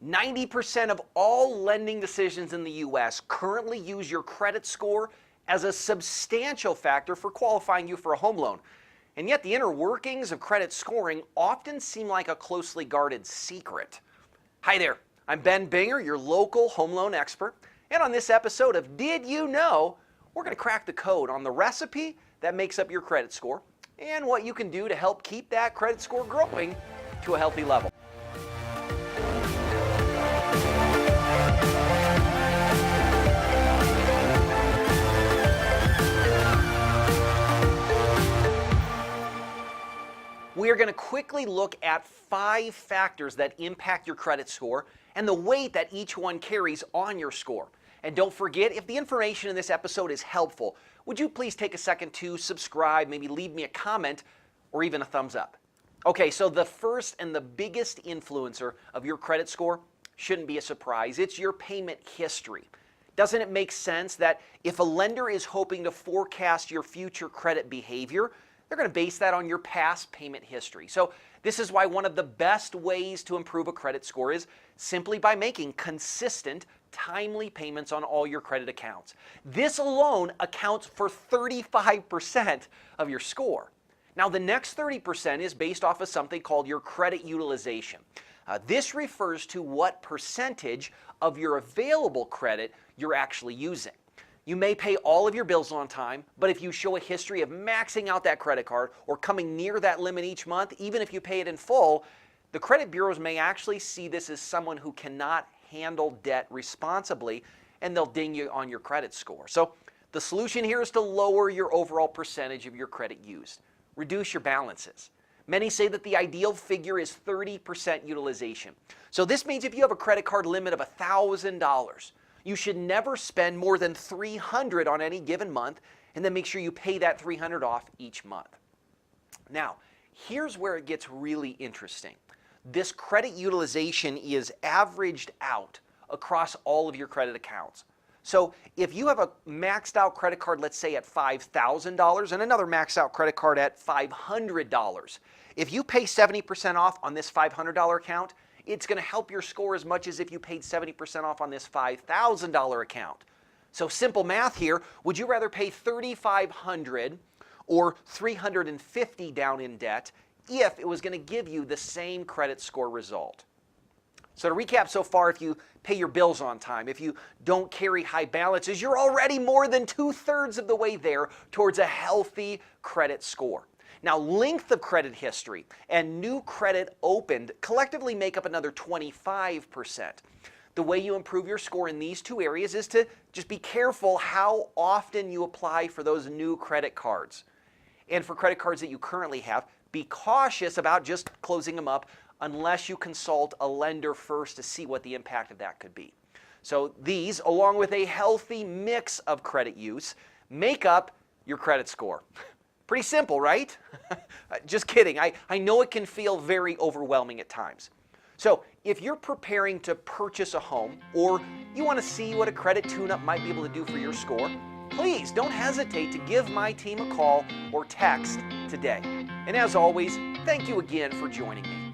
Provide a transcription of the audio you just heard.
90% of all lending decisions in the U.S. currently use your credit score as a substantial factor for qualifying you for a home loan. And yet the inner workings of credit scoring often seem like a closely guarded secret. Hi there, I'm Ben Binger, your local home loan expert. And on this episode of Did You Know, we're going to crack the code on the recipe that makes up your credit score and what you can do to help keep that credit score growing to a healthy level. We are going to quickly look at 5 factors that impact your credit score and the weight that each one carries on your score. And don't forget, if the information in this episode is helpful, would you please take a second to subscribe, maybe leave me a comment, or even a thumbs up. Okay, so the first and the biggest influencer of your credit score shouldn't be a surprise. It's your payment history. Doesn't it make sense that if a lender is hoping to forecast your future credit behavior, they're going to base that on your past payment history? So this is why one of the best ways to improve a credit score is simply by making consistent, timely payments on all your credit accounts. This alone accounts for 35% of your score. Now the next 30% is based off of something called your credit utilization. This refers to what percentage of your available credit you're actually using. You may pay all of your bills on time, but if you show a history of maxing out that credit card or coming near that limit each month, even if you pay it in full, the credit bureaus may actually see this as someone who cannot handle debt responsibly, and they'll ding you on your credit score. So the solution here is to lower your overall percentage of your credit used. Reduce your balances. Many say that the ideal figure is 30% utilization. So this means if you have a credit card limit of $1,000, you should never spend more than $300 on any given month, and then make sure you pay that $300 off each month. Now, here's where it gets really interesting. This credit utilization is averaged out across all of your credit accounts. So if you have a maxed out credit card, let's say at $5,000, and another maxed out credit card at $500, if you pay 70% off on this $500 account, it's going to help your score as much as if you paid 70% off on this $5,000 account. So simple math here, would you rather pay $3,500 or $350 down in debt if it was going to give you the same credit score result? So to recap so far, if you pay your bills on time, if you don't carry high balances, you're already more than 2/3 of the way there towards a healthy credit score. Now, length of credit history and new credit opened collectively make up another 25%. The way you improve your score in these two areas is to just be careful how often you apply for those new credit cards. And for credit cards that you currently have, be cautious about just closing them up unless you consult a lender first to see what the impact of that could be. So these, along with a healthy mix of credit use, make up your credit score. Pretty simple, right? Just kidding. I know it can feel very overwhelming at times. So if you're preparing to purchase a home or you want to see what a credit tune-up might be able to do for your score, please don't hesitate to give my team a call or text today. And as always, thank you again for joining me.